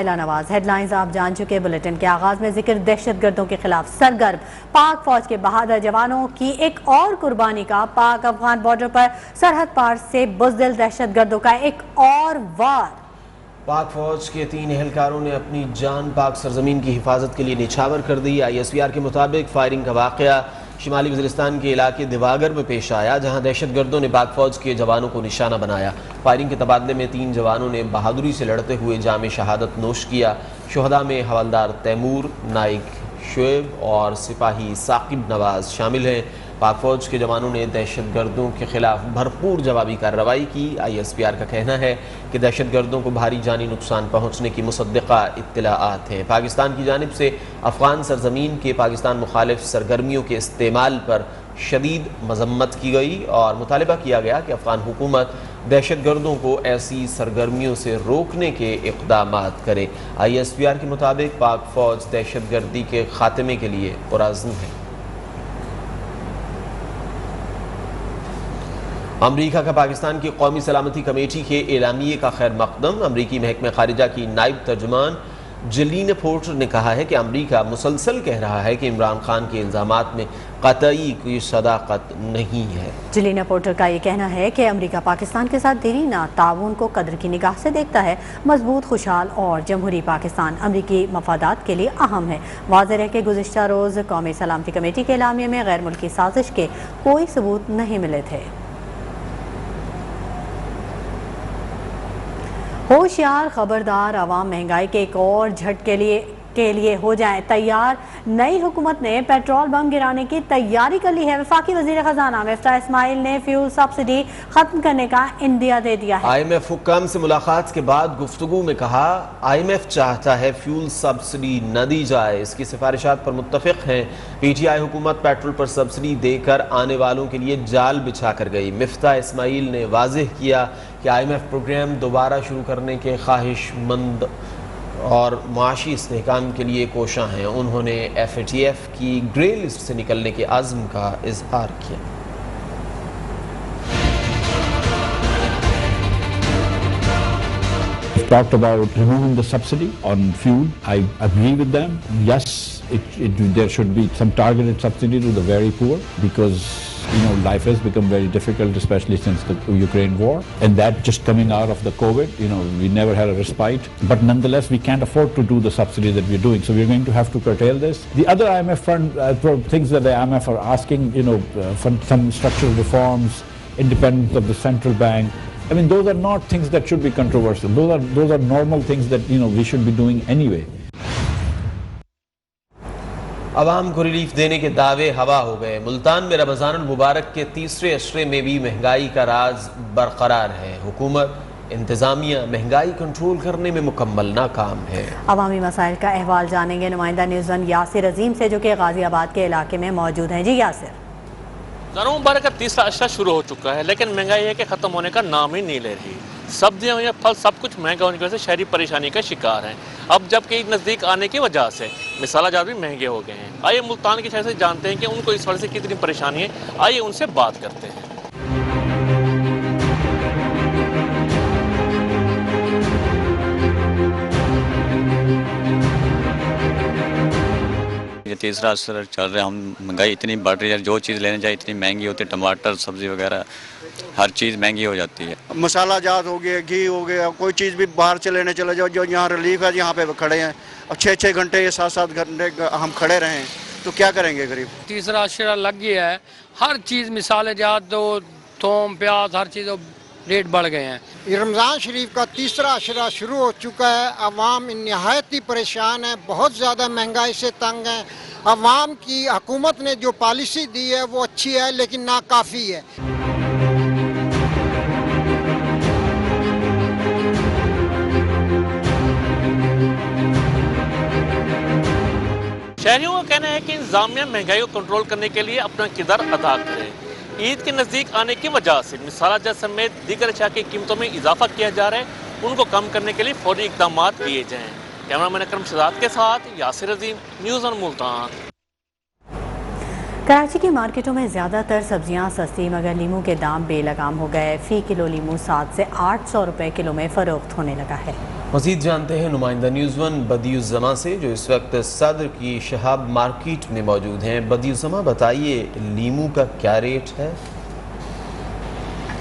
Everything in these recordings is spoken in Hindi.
नवाज हेडलाइंस आप जान चुके। बुलेटिन के आगाज में जिक्र दहशतगर्दों के खिलाफ सरगर्म पाक फौज के बहादुर जवानों की एक और कुर्बानी का। पाक अफगान बॉर्डर पर सरहद पार से बुज़दिल दहशतगर्दों का एक और वार। पाक फौज के 3 एहलकारों ने अपनी जान पाक सरजमीन की हिफाजत के लिए निछावर कर दी। ISPR के मुताबिक फायरिंग का वाक़या शिमाली वज़ीरिस्तान के इलाके दिवागर में पेश आया, जहां दहशतगर्दों ने पाक फौज के जवानों को निशाना बनाया। फायरिंग के तबादले में 3 जवानों ने बहादुरी से लड़ते हुए जाम शहादत नोश किया। शुहदा में हवलदार तैमूर, नाइक शुएब और सिपाही साकिब नवाज शामिल हैं। पाक फौज के जवानों ने दहशतगर्दों के खिलाफ भरपूर जवाबी कार्रवाई की। ISPR का कहना है कि दहशतगर्दों को भारी जानी नुकसान पहुँचने की मुसद्दिक़ा इत्तलाआत हैं। पाकिस्तान की जानिब से अफ़गान सरजमीन के पाकिस्तान मुखालिफ सरगर्मियों के इस्तेमाल पर शदीद मजम्मत की गई और मुतालबा किया गया कि अफ़गान हुकूमत दहशतगर्दों को ऐसी सरगर्मियों से रोकने के इक़दामात करे। ISPR के मुताबिक पाक फौज दहशतगर्दी के खात्मे के लिए पुरअज़्म है। अमरीका का पाकिस्तान की कौमी सलामती कमेटी के एलामिये का खैर मकदम। अमरीकी महकमे खारिजा की नायब तर्जुमान जलीना पोर्टर ने कहा है कि अमरीका मुसलसल कह रहा है कि इमरान खान के इल्ज़ामात में कतई कोई सदाकत नहीं है। जलीना पोर्टर का ये कहना है कि अमरीका पाकिस्तान के साथ देरीना ताउन को कदर की निगाह से देखता है। मजबूत, खुशहाल और जमहूरी पाकिस्तान अमरीकी मफादात के लिए अहम है। वाज़ेह है कि गुज़िश्ता रोज़ कौमी सलामती कमेटी के एलामिये में गैर मुल्की साजिश के कोई सबूत नहीं मिले थे। होशियार, खबरदार, आवाम महंगाई के एक और झटके के लिए हो जाए तैयार। नई हुकूमत ने पेट्रोल बम गिराने की तैयारी कर ली है। वफाकी वज़ीर ख़ज़ाना मिफ्ताह इस्माइल ने फ्यूल सब्सिडी खत्म करने का इंदिया दे दिया है। IMF हुक्काम से मुलाकात के बाद गुफ्तगू में कहा, IMF चाहता है फ्यूल सब्सिडी न दी जाए। इसकी सिफारिशात पर मुत्तफ़िक़ हैं। PTI हुकूमत पेट्रोल पर सब्सिडी देकर आने वालों के लिए जाल बिछा कर गई। मिफ्ताह इस्माइल ने वाज़ेह किया कि IMF प्रोग्राम दोबारा शुरू करने के ख्वाहिशमंद और मुआशी इस्तेहकाम के लिए कोशां हैं। उन्होंने FATF की ग्रे लिस्ट से निकलने के आज़म का इजहार किया। Talked about removing the subsidy on fuel. I agree with them. Yes, there should be some targeted subsidy to the very poor because life has become very difficult, especially since the Ukraine war, and that just coming out of the COVID, we never had a respite. But nonetheless, we can't afford to do the subsidy that we're doing, so we're going to have to curtail this. The other IMF fund things that the IMF are asking, for some structural reforms, independence of the central bank. I mean, those are not things that should be controversial. Those are normal things that we should be doing anyway. अवाम को रिलीफ देने के दावे हवा हो गए। मुल्तान में रमज़ानुल मुबारक के तीसरे अशरे में भी महंगाई का राज बरकरार है। हुकूमत, इंतजामिया महंगाई कंट्रोल करने में मुकम्मल नाकाम है। अवामी मसाइल का अहवाल जानेंगे नुमाइंदा न्यूज़ 1 यासिर अजीम से, जो कि गाजियाबाद के इलाके में मौजूद हैं। जी यासिर। रमज़ानुल मुबारक का तीसरा अशरा शुरू हो चुका है, लेकिन महंगाई है कि ख़त्म होने का नाम ही नहीं ले रही। सब्जियाँ या फल सब कुछ महंगा होने की वजह से शहरी परेशानी का शिकार हैं। अब जबकि ईद नज़दीक आने की वजह से मिसाला जात भी महंगे हो गए हैं। आइए मुल्तान के शहर से जानते हैं कि उनको इस वजह से कितनी परेशानी है। आइए उनसे बात करते हैं। ये तीसरा असर चल रहा है। हम महंगाई इतनी बढ़ रही है, जो चीज़ लेने जाए इतनी महंगी होती है। टमाटर, सब्ज़ी वगैरह हर चीज़ महंगी हो जाती है। मसाला जात हो गया, घी हो गया, कोई चीज़ भी बाहर से लेने चले जाओ, जो यहाँ रिलीफ है यहाँ पे खड़े हैं। अब 6-6 घंटे या 7-7 घंटे हम खड़े रहें तो क्या करेंगे गरीब। तीसरा अशरा लग गया है। हर चीज़ मिसाले जात दो, थोम, प्याज, हर चीज़ रेट बढ़ गए हैं। रमज़ान शरीफ का तीसरा अशरा शुरू हो चुका है। अवाम नहायत ही परेशान है, बहुत ज़्यादा महंगाई से तंग है। अवाम की हुकूमत ने जो पॉलिसी दी है वो अच्छी है, लेकिन नाकाफ़ी है। शहरियों का कहना है कि इंतजामिया महंगाई को कंट्रोल करने के लिए अपना किरदार अदा करे। ईद के नज़दीक आने की वजह से मिसाला जात समेत दीगर अशिया की कीमतों में इजाफा किया जा रहा है। उनको कम करने के लिए फौरी इक़दाम किए जाएँ। कैमरामैन अकरम शहजाद के साथ यासिर अजीम, न्यूज़ 1 मुल्तान। कराची की मार्केटों में ज़्यादातर सब्जियां सस्ती, मगर लीमू के दाम बेलगाम हो गए। फ़ी किलो लीमू 700 से 800 रुपए किलो में फ़रोख्त होने लगा है। मज़ीद जानते हैं नुमाइंदा न्यूज़1 बदियुज़्ज़मा से, जो इस वक्त सदर की शहाब मार्केट में मौजूद हैं। बदियुज़्ज़मा, बताइए लीमू का क्या रेट है?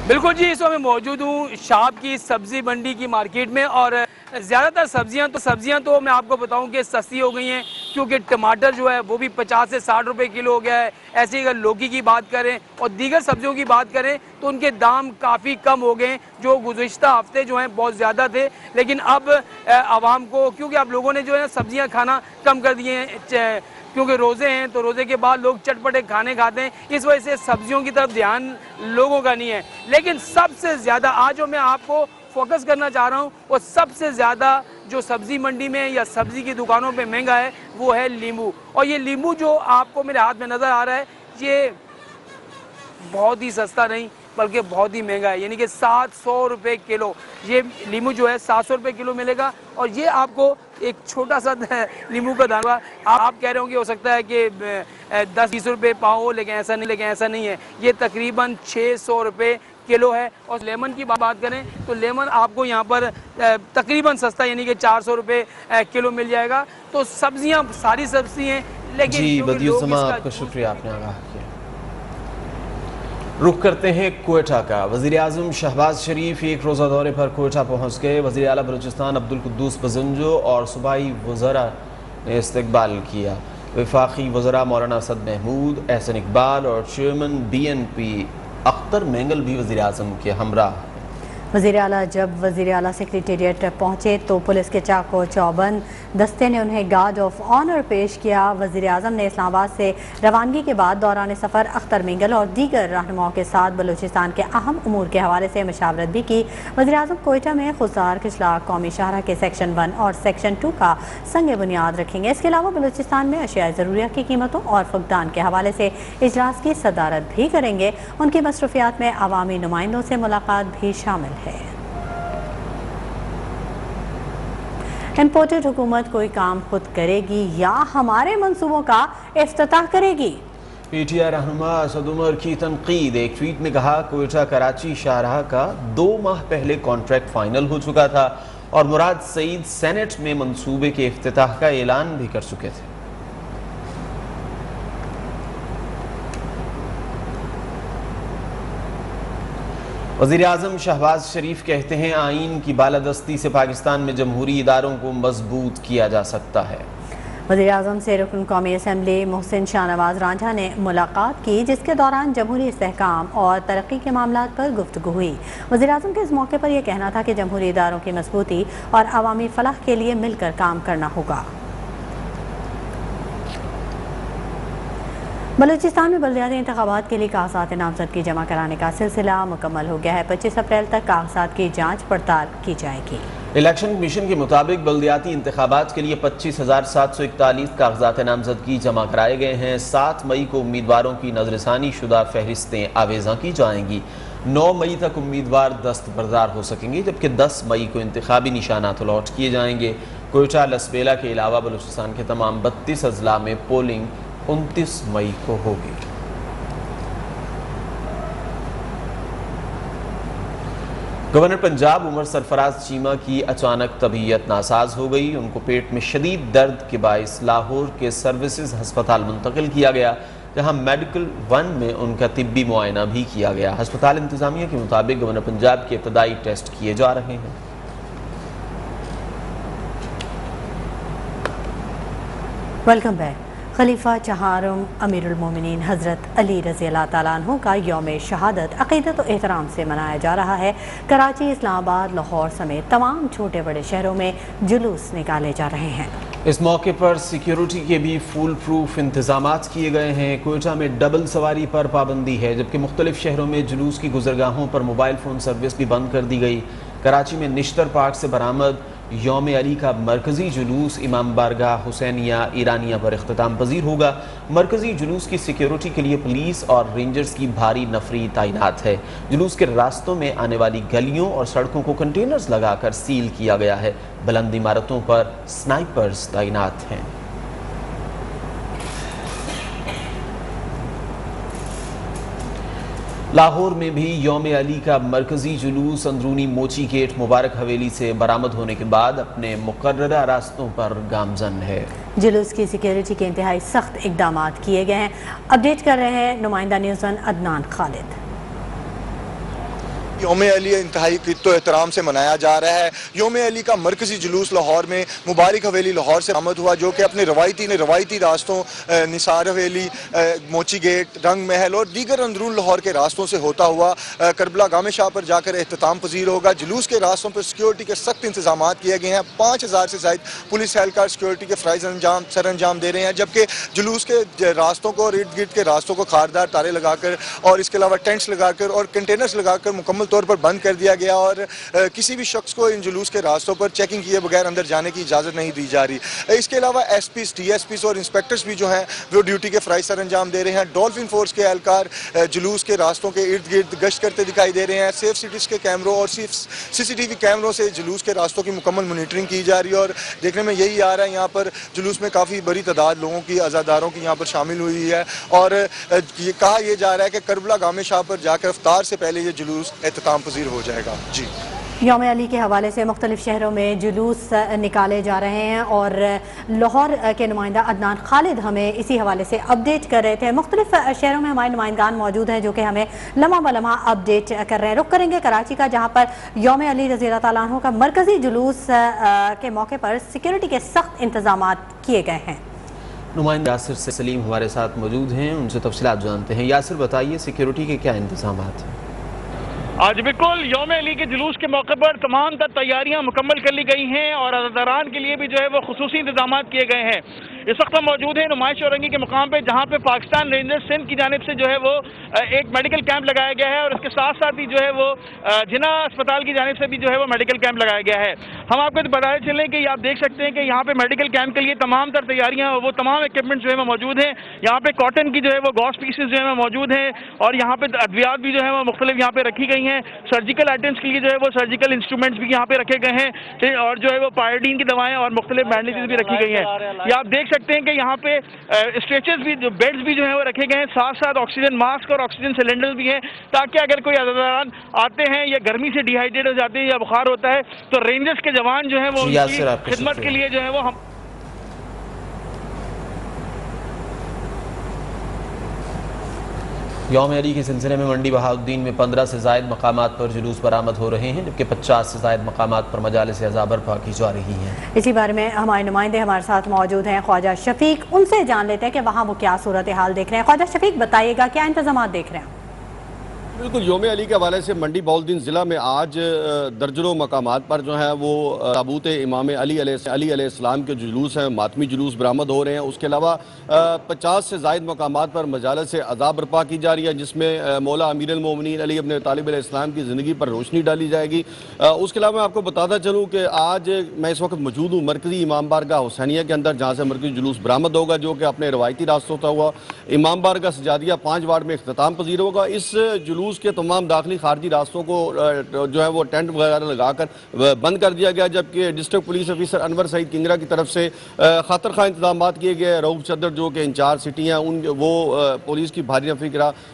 बिल्कुल जी, इस वक्त मैं मौजूद हूँ शाब की सब्जी मंडी की मार्केट में और ज़्यादातर सब्जियां तो मैं आपको बताऊं कि सस्ती हो गई हैं, क्योंकि टमाटर जो है वो भी 50 से 60 रुपए किलो हो गया है। ऐसे ही अगर लौकी की बात करें और दीगर सब्जियों की बात करें तो उनके दाम काफ़ी कम हो गए, जो गुज़िश्ता हफ्ते जो हैं बहुत ज़्यादा थे। लेकिन अब आवाम को, क्योंकि अब लोगों ने जो है सब्जियाँ खाना कम कर दिए हैं, क्योंकि रोज़े हैं तो रोज़े के बाद लोग चटपटे खाने खाते हैं, इस वजह से सब्जियों की तरफ ध्यान लोगों का नहीं है। लेकिन सबसे ज़्यादा आज जो मैं आपको फोकस करना चाह रहा हूँ, वो सबसे ज़्यादा जो सब्ज़ी मंडी में या सब्ज़ी की दुकानों पे महंगा है वो है नींबू। और ये नींबू जो आपको मेरे हाथ में नज़र आ रहा है, ये बहुत ही सस्ता नहीं बल्कि बहुत ही महंगा है, यानी कि 700 रुपये किलो ये नींबू जो है 700 रुपये किलो मिलेगा। और ये आपको एक छोटा सा नींबू का दाना, आप कह रहे होंगे हो सकता है कि 10-20 रुपये पाव हो, लेकिन ऐसा नहीं है, ये तकरीबन 600 रुपये किलो है। और लेमन की बात करें तो लेमन आपको यहाँ पर तकरीबन सस्ता यानी कि 400 रुपये किलो मिल जाएगा। तो सब्जियाँ सारी सब्जी हैं, लेकिन जी बदियुज़्ज़मा, आपका शुक्रिया, आपने आगाह किया। रुख करते हैं कोयटा का। वज़ीर-ए-आज़म शहबाज शरीफ एक रोज़ा दौरे पर कोयटा पहुँच गए। वज़ीर आला बलूचिस्तान अब्दुल कुद्दूस बज़ंजो और सूबाई वज़रा ने इस्तकबाल किया। वफाकी वज़रा मौलाना असद महमूद, एहसन इकबाल और चेयरमैन BNP अख्तर मेंगल भी वज़ीर-ए-आज़म के हमराह। वज़ीर आला जब वज़ीर आला सेक्रेटेरिएट पहुँचे तो पुलिस के चाको चौबंद दस्ते ने उन्हें गार्ड ऑफ ऑनर पेश किया। वज़ीर आज़म ने इस्लामाबाद से रवानगी के बाद दौरान सफ़र अख्तर मेंगल और दीगर रहनुमाओं के साथ बलूचिस्तान के अहम उमूर के हवाले से मशावरत भी की। वज़ीर आज़म कोयटा में खुसार किशला कौमी शाहरा के सेक्शन 1 और सेक्शन 2 का संग बुनियाद रखेंगे। इसके अलावा बलूचिस्तान में अशिया ज़रूरिया की कीमतों और फुकदान के हवाले से इजलास की सदारत भी करेंगे। उनकी मसरूफियात में अवामी नुमाइंदों से मुलाकात भी शामिल है। इम्पोर्टेड हुकूमत कोई काम खुद करेगी या हमारे मंसूबों का इफ्तिताह करेगी? PTI रहनुमा असद उमर की तनकीद। एक ट्वीट में कहा, कोयटा कराची शाहराह का 2 माह पहले कॉन्ट्रैक्ट फाइनल हो चुका था और मुराद सईद सेनेट में मंसूबे के इफ्तिताह का ऐलान भी कर चुके थे। वज़ीर-ए-आज़म शहबाज शरीफ कहते हैं, आइन की बालादस्ती से पाकिस्तान में जमहूरी इदारों को मजबूत किया जा सकता है। वज़ीर-ए-आज़म से रुकन कौमी असम्बली मोहसिन शाहनवाज रांझा ने मुलाकात की, जिसके दौरान जमहूरी इस्तेहकाम और तरक्की के मामलात पर गुफ्तगू हुई। वज़ीर-ए-आज़म के इस मौके पर यह कहना था कि जमहूरी इदारों की मजबूती और अवामी फलाह के लिए मिलकर काम करना होगा। बलूचिस्तान में बल्दियाती इंतखाबात के लिए कागजात नामजद की जमा कराने का सिलसिला मुकम्मल हो गया है। 25 अप्रैल तक कागजात की जांच पड़ताल की जाएगी। इलेक्शन कमीशन के मुताबिक बल्दियाती इंतखाबात के लिए 25,741 कागजात नामजदगी जमा कराए गए हैं। 7 मई को उम्मीदवारों की नजरसानी शुदा फहरिस्तें आवेजा की जाएंगी। 9 मई तक उम्मीदवार दस्तबरदार हो सकेंगे, जबकि 10 मई को इंतखाबी निशानात अलॉट किए जाएंगे। कोयटा लसबेला के अलावा बलूचिस्तान के तमाम 32 अजला में पोलिंग 29 मई को होगी। गवर्नर पंजाब उमर सरफराज चीमा की अचानक तबीयत नासाज हो गई। उनको पेट में शदीद दर्द के बायस लाहौर के सर्विसेज हस्पताल मुंतकिल किया गया, जहां मेडिकल 1 में उनका तिब्बी मुआयना भी किया गया। हस्पताल इंतजामिया के मुताबिक गवर्नर पंजाब के इब्तदाई टेस्ट किए जा रहे हैं। Welcome back. खलीफा चहारम अमीरुल मोमिनीन हज़रत अली रज़ी अल्लाह तआला अन्हु का यौम शहादत अक़ीदत और एहतराम से मनाया जा रहा है। कराची, इस्लामाबाद, लाहौर समेत तमाम छोटे बड़े शहरों में जुलूस निकाले जा रहे हैं। इस मौके पर सिक्योरिटी के भी फुल प्रूफ इंतजामात किए गए हैं। कोयटा में डबल सवारी पर पाबंदी है, जबकि मुख्तलिफ शहरों में जुलूस की गुजरगाहों पर मोबाइल फ़ोन सर्विस भी बंद कर दी गई। कराची में निश्तर पार्क से बरामद यौम अली का मरकज़ी जुलूस इमाम बारगाह हुसैनिया ईरानिया पर इख्तिताम पजीर होगा। मरकज़ी जुलूस की सिक्योरिटी के लिए पुलिस और रेंजर्स की भारी नफरी तैनात है। जुलूस के रास्तों में आने वाली गलियों और सड़कों को कंटेनर्स लगाकर सील किया गया है। बुलंद इमारतों पर स्नाइपर्स तैनात हैं। लाहौर में भी यौम अली का मरकजी जुलूस अंदरूनी मोची गेट मुबारक हवेली से बरामद होने के बाद अपने मुकर्ररा रास्तों पर गामजन है। जुलूस की सिक्योरिटी के इंतहाई सख्त इकदाम किए गए हैं। अपडेट कर रहे हैं नुमाइंदा न्यूज़ वन अदनान खालिद। यौम अली इंतहाई कित्तो एहतराम से मनाया जा रहा है। यौम अली का मरकजी जुलूस लाहौर में मुबारक हवेली लाहौर से आमद हुआ, जो कि अपने रवायती रास्तों निसार हवेली, मोची गेट, रंग महल और दीगर अंदरून लाहौर के रास्तों से होता हुआ करबला गामे शाह पर जाकर एहतमाम पजीर होगा। जुलूस के रास्तों पर सिक्योरिटी के सख्त इंतजाम किए गए हैं। 5000 से ज़ायद पुलिस एहलकार सिक्योरिटी के फ़राइज़ सर अंजाम दे रहे हैं, जबकि जुलूस के रास्तों को और इर्द गिर्द के रास्तों को खारदार तारे लगाकर और इसके अलावा टेंट्स लगाकर और कंटेनर्स लगाकर मुकम्मल तौर पर बंद कर दिया गया और किसी भी शख्स को इन जुलूस के रास्तों पर चेकिंग किए बगैर अंदर जाने की इजाज़त नहीं दी जा रही। इसके अलावा एसपीज़, डीएसपीज़ और इंस्पेक्टर्स भी जो हैं वो ड्यूटी के फ़राइज़ सर अंजाम दे रहे हैं। डॉल्फिन फोर्स के एहलकार जुलूस के रास्तों के इर्द गिर्द गश्त करते दिखाई दे रहे हैं। सेफ सिटीज़ के कैमरों और CCTV कैमरों से जुलूस के रास्तों की मुकम्मल मॉनिटरिंग की जा रही है और देखने में यही आ रहा है यहाँ पर जुलूस में काफ़ी बड़ी तादाद लोगों की, आज़ादारों की यहाँ पर शामिल हुई है और ये कहा यह जा रहा है कि करबला गामे शाह पर जाकर इफ्तार से पहले ये जुलूस एहतमाम पजीर हो जाएगा। जी, यौम अली के हवाले से मुख्तलिफ शहरों में जुलूस निकाले जा रहे हैं और लाहौर के नुमाइंदा अदनान खालिद हमें इसी हवाले से अपडेट कर रहे थे। मुख्तलिफ शहरों में हमारे नुमाइंदान मौजूद हैं जो कि हमें लम्हा ब लम्हा अपडेट कर रहे हैं। रुख करेंगे कराची का, जहाँ पर यौम अली रज़ी अल्लाह तआला अन्हु का मरकजी जुलूस के मौके पर सिक्योरिटी के सख्त इंतजाम किए गए हैं। नुमाइंदा यासिर से सलीम हमारे साथ मौजूद हैं, उनसे तफसीलात जानते हैं। यासिर, बताइए सिक्योरिटी के क्या इंतजाम हैं? आज बिल्कुल यौम अली के जुलूस के मौके पर तमाम तैयारियां मुकम्मल कर ली गई हैं और अज़ादारान के लिए भी जो है वो खुसूसी इंतजाम किए गए हैं। इस वक्त हम मौजूद हैं नुमाइश औरंगी के मुकाम पे, जहाँ पे पाकिस्तान रेंजर्स सिंध की जानिब से जो है वो एक मेडिकल कैंप लगाया गया है और इसके साथ साथ ही जो है वो जिना अस्पताल की जानिब से भी जो है वो मेडिकल कैंप लगाया गया है। हम आपको बताते चलें कि आप देख सकते हैं कि यहाँ पे मेडिकल कैंप के लिए तमाम तर तैयारियाँ, वो तमाम इक्विपमेंट जो है वो मौजूद हैं। यहाँ पे कॉटन की जो है वो गॉस पीसेज जो है वो मौजूद हैं और यहाँ पे अद्वियात भी जो है वो मुख्तलिफ यहाँ पे रखी गई हैं। सर्जिकल आइटम्स के लिए जो है वो सर्जिकल इंस्ट्रूमेंट्स भी यहाँ पे रखे गए हैं और जो है वो पायोडीन की दवाएं और मुख्तलिफ बैंडेजेस भी रखी गई हैं। ये आप देख सकते हैं कि यहाँ पे स्ट्रेचर्स भी, बेड्स भी जो है वो रखे गए हैं, साथ साथ ऑक्सीजन मास्क और ऑक्सीजन सिलेंडर्स भी हैं, ताकि अगर कोई अज़ादारान आते हैं या गर्मी से डिहाइड्रेट हो जाते हैं या बुखार होता है तो रेंजर्स के जवान जो है वो उनकी खिदमत के लिए जो है वो हम यौम अली के सिलसिले में मंडी बहाउद्दीन में 15 से ज़ायद मकामात पर जुलूस बरामद हो रहे हैं, जबकि 50 से ज़ायद मकामात पर मजालिस अज़ा बर्पा की जा रही हैं। इसी बारे में हमारे नुमाइंदे हमारे साथ मौजूद हैं ख्वाजा शफीक, उनसे जान लेते हैं कि वहाँ वो क्या सूरत हाल देख रहे हैं। ख्वाजा शफीक, बताइएगा क्या इंतजाम देख रहे हैं? बिल्कुल, यौम अली के हवाले से मंडी बहाउद्दीन ज़िला में आज दर्जनों मकामात पर जो है वो ताबूत इमाम अली अलैहिस्सलाम के जुलूस हैं, मातमी जुलूस बरामद हो रहे हैं। उसके अलावा 50 से ज़ायद मकामात पर मजालिस अज़ा बर्पा की जा रही है, जिसमें मौला अमीर अल मोमिनीन अली इब्न तालिब अलैहिस्सलाम की ज़िंदगी पर रोशनी डाली जाएगी। उसके अलावा मैं आपको बताता चलूँ कि आज मैं इस वक्त मौजूद हूँ मरकज़ी इमाम बारगाह हुसैनिया के अंदर, जहाँ से मरकज़ी जुलूस बरामद होगा, जो कि अपने रवायती रास्तों होता हुआ इमाम बारगाह सजादिया 5 वार्ड में इख्तिताम पजीर होगा। इस जुलूस के तमाम दाखिली खारजी रास्तों को जो है वो टेंट वगैरह लगाकर बंद कर दिया गया, जबकि district police officer Anwar Saeed Kingra की तरफ से खातर खा इंतजाम किए गए। रऊफ चदर जो कि इंचार्ज सिटी हैं, उन वो पुलिस की भारी नफरी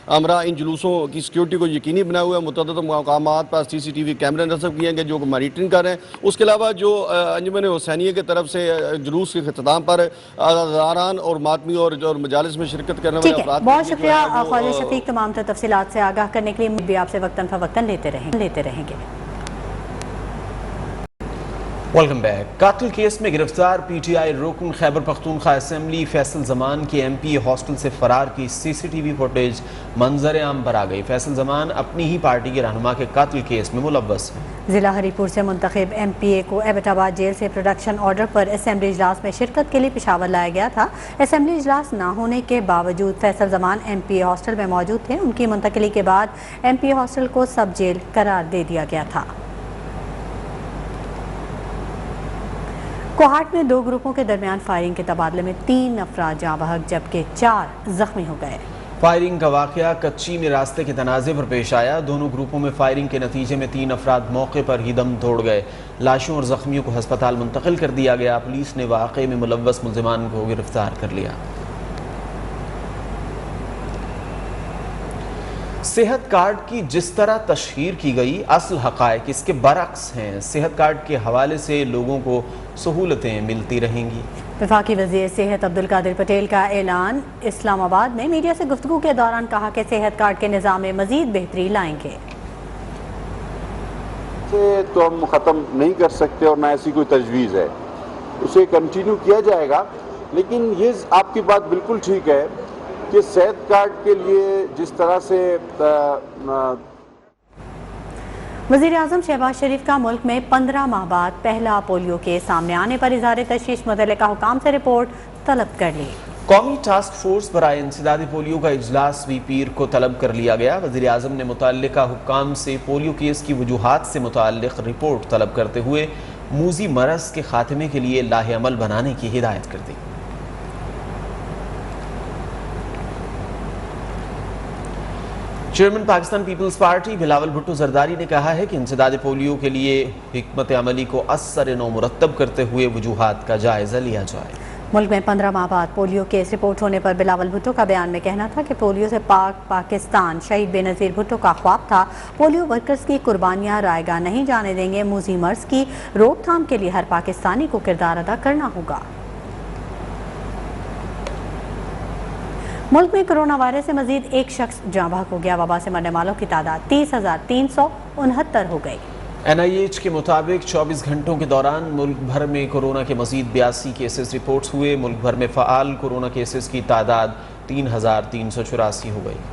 अमरा इन जुलूसों की सिक्योरिटी को यकीनी बनाए हुए मुतअद्दिद मकामात पर CCTV कैमरे नस्ब किए गए जो कि मॉनिटरिंग कर रहे हैं। उसके अलावा जो अंजुमन हुसैनिया की तरफ से जुलूस के अख्तिताम पर अज़ादारान और मातमी और मजालिस में शिरकत करने वाले अफराद, बहुत शुक्रिया ख्वाजा शफीक, तमाम तफसीलात से आगाह करने के लिए। भी आपसे वक्तन फवक्तन लेते रहेंगे। Welcome back. कातिल केस में गिरफ्तार PTI रुकन खैबर पख्तूनख्वा असेंबली फैसल जमान की MPA हॉस्टल से फरार की CCTV फुटेज मंजर आम पर आ गई। फैसल जमान अपनी ही पार्टी के रहनुमा के कातिल केस में मुलव्वस है। जिला हरीपुर से मुंतखब MPA को एबटाबाद जेल से प्रोडक्शन ऑर्डर पर असेंबली इजलास में शिरकत के लिए पेशावर लाया गया था। असेंबली इजलास न होने के बावजूद फैसल जमान MPA हॉस्टल में मौजूद थे। उनकी मुंतकली के बाद MPA हॉस्टल को सब जेल करार दे दिया गया था। कोहाट में 2 ग्रुपों के दरमियान फायरिंग के तबादले में 3 अफराद जाँ बहक जबकि 4 जख्मी हो गए। फायरिंग का वाकया कच्ची में रास्ते के तनाज़े पर पेश आया। दोनों ग्रुपों में फायरिंग के नतीजे में 3 अफराद मौके पर ही दम तोड़ गए। लाशों और जख्मियों को हस्पताल मुंतकिल कर दिया गया। पुलिस ने वाक़े में मुलव्वस मुल्ज़िमान को गिरफ्तार कर लिया। सेहत कार्ड की जिस तरह तशहीर की गई, असल हक़ाइक़ इसके बरअक्स हैं। सेहत कार्ड के हवाले से लोगों को सहूलतें मिलती रहेंगी। वफाकी वज़ीर सेहत अब्दुल कादिर पटेल का ऐलान। इस्लामाबाद में मीडिया से गुफ्तगू के दौरान कहा कि सेहत कार्ड के निज़ाम में मज़ीद बेहतरी लाएंगे। तो हम ख़त्म नहीं कर सकते और ना ऐसी कोई तजवीज़ है, उसे कंटिन्यू किया जाएगा। लेकिन ये आपकी बात बिल्कुल ठीक है कि सेहत कार्ड के लिए जिस तरह से वज़ीर आज़म शहबाज शरीफ का मुल्क में 15 माह बाद पहला पोलियो केस सामने आने पर इज़हार तशवीश मुतल्लिका हुकाम से रिपोर्ट तलब कर ली। कौमी टास्क फोर्स बराए इंसदादी पोलियो का इजलास भी पीर को तलब कर लिया गया। वज़ीर आज़म ने मुतल्लिका हुकाम से पोलियो केस की वजूहात से मुतल्लिक रिपोर्ट तलब करते हुए मूजी मरज़ के खात्मे के लिए लाहे अमल बनाने की हिदायत कर दी। Chairman Pakistan Peoples Party Bilawal Bhutto Zardari ने कहा है कि इंसदाद पोलियो के लिए हिकमत अमली को असर नौ मुरत्तब करते हुए वजूहात का जायजा लिया जाए। मुल्क में 15 माह बाद पोलियो केस रिपोर्ट होने पर बिलावल भुट्टो का बयान में कहना था कि पोलियो से पाकिस्तान शहीद बेनज़ीर भुट्टो का ख्वाब था। पोलियो वर्कर्स की कुर्बानियां रायगा नहीं जाने देंगे। मूजी मर्ज की रोकथाम के लिए हर पाकिस्तानी को किरदार अदा करना होगा। मुल्क में कोरोना वायरस से मजीद एक शख्स जाँ बहक हो गया। वबा से मरने वालों की तादाद 30,369 हो गई। NIH के मुताबिक 24 घंटों के दौरान मुल्क भर में कोरोना के मजीद 82 केसेस रिपोर्ट हुए। मुल्क भर में फ़ाल कोरोना केसेस की तादाद 3,384 हो गई।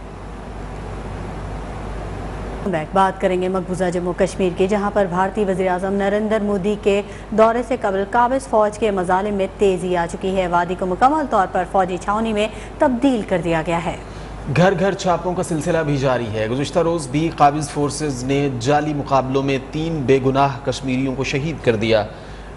बात करेंगे मकबूजा जम्मू कश्मीर की, जहां पर भारतीय वज़ीर आज़म नरेंद्र मोदी के दौरे से कबल काबिज़ फ़ौज के मज़ालिम में तेज़ी आ चुकी है। वादी को मुकम्मल तौर पर फ़ौजी छावनी में तब्दील कर दिया गया है। घर घर छापों का सिलसिला भी जारी है। गुज़िश्ता रोज़ भी काबिज़ फोर्सेज ने जाली मुकाबलों में 3 बेगुनाह कश्मीरियों को शहीद कर दिया।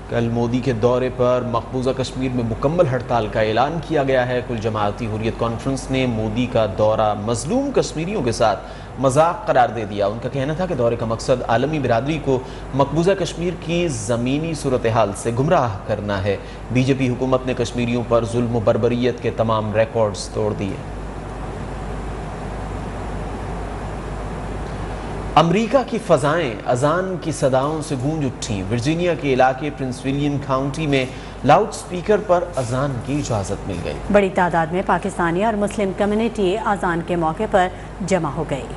कल मोदी के दौरे पर मकबूजा कश्मीर में मुकम्मल हड़ताल का ऐलान किया गया है। कुल जमाती हुर्रियत कॉन्फ्रेंस ने मोदी का दौरा मजलूम कश्मीरियों के साथ मजाक करार दे दिया। उनका कहना था कि दौरे का मकसद आलमी बिरादरी को मकबूजा कश्मीर की ज़मीनी सूरत हाल से गुमराह करना है। बीजेपी हुकूमत ने कश्मीरियों पर जुल्म व बर्बरियत के तमाम रिकॉर्ड्स तोड़ दिए। अमरीका की फ़ज़ाएं अजान की सदाओं से गूंज उठी। वर्जीनिया के इलाके प्रिंस विलियम काउंटी में लाउड स्पीकर पर अजान की इजाज़त मिल गई। बड़ी तादाद में पाकिस्तानी और मुस्लिम कम्युनिटी अजान के मौके पर जमा हो गई।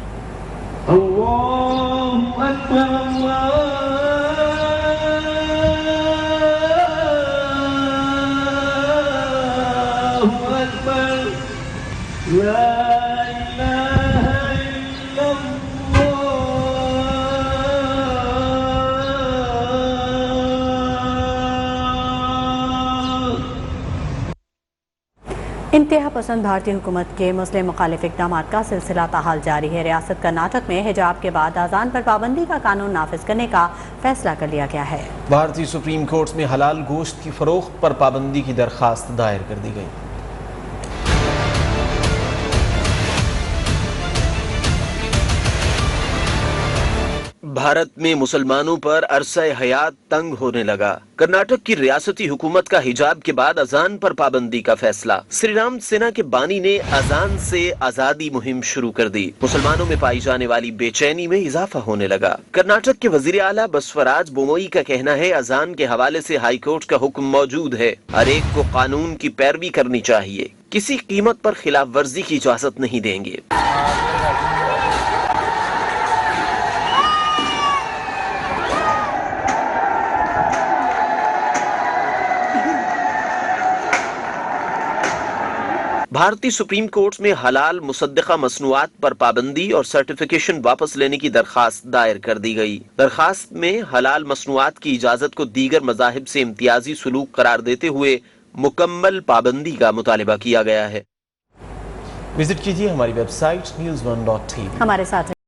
इंतहा पसंद भारतीय हुकूमत के मुस्लिम मुखालिफ इक़दाम का सिलसिला ताहाल जारी है। रियासत कर्नाटक में हिजाब के बाद अजान पर पाबंदी का कानून नाफिज करने का फैसला कर लिया गया है। भारतीय सुप्रीम कोर्ट में हलाल गोश्त की फरोख्त पर पाबंदी की दरख्वास्त दायर कर दी गई। भारत में मुसलमानों पर अरसा हयात तंग होने लगा। कर्नाटक की रियासती हुकूमत का हिजाब के बाद अजान पर पाबंदी का फैसला। श्री राम सेना के बानी ने अजान से आजादी मुहिम शुरू कर दी। मुसलमानों में पाई जाने वाली बेचैनी में इजाफा होने लगा। कर्नाटक के वजीर आला बसवराज बोमोई का कहना है, अजान के हवाले से हाई कोर्ट का हुक्म मौजूद है। हर एक को कानून की पैरवी करनी चाहिए। किसी कीमत पर खिलाफ वर्जी की इजाजत नहीं देंगे। भारतीय सुप्रीम कोर्ट में हलाल मुसद्दक़ा मसनूआत पर पाबंदी और सर्टिफिकेशन वापस लेने की दरखास्त दायर कर दी गई। दरखास्त में हलाल मसनूआत की इजाजत को दीगर मज़ाहिब से इम्तियाजी सलूक करार देते हुए मुकम्मल पाबंदी का मुतालिबा किया गया है। विजिट कीजिए हमारी वेबसाइट news1.tv। हमारे साथ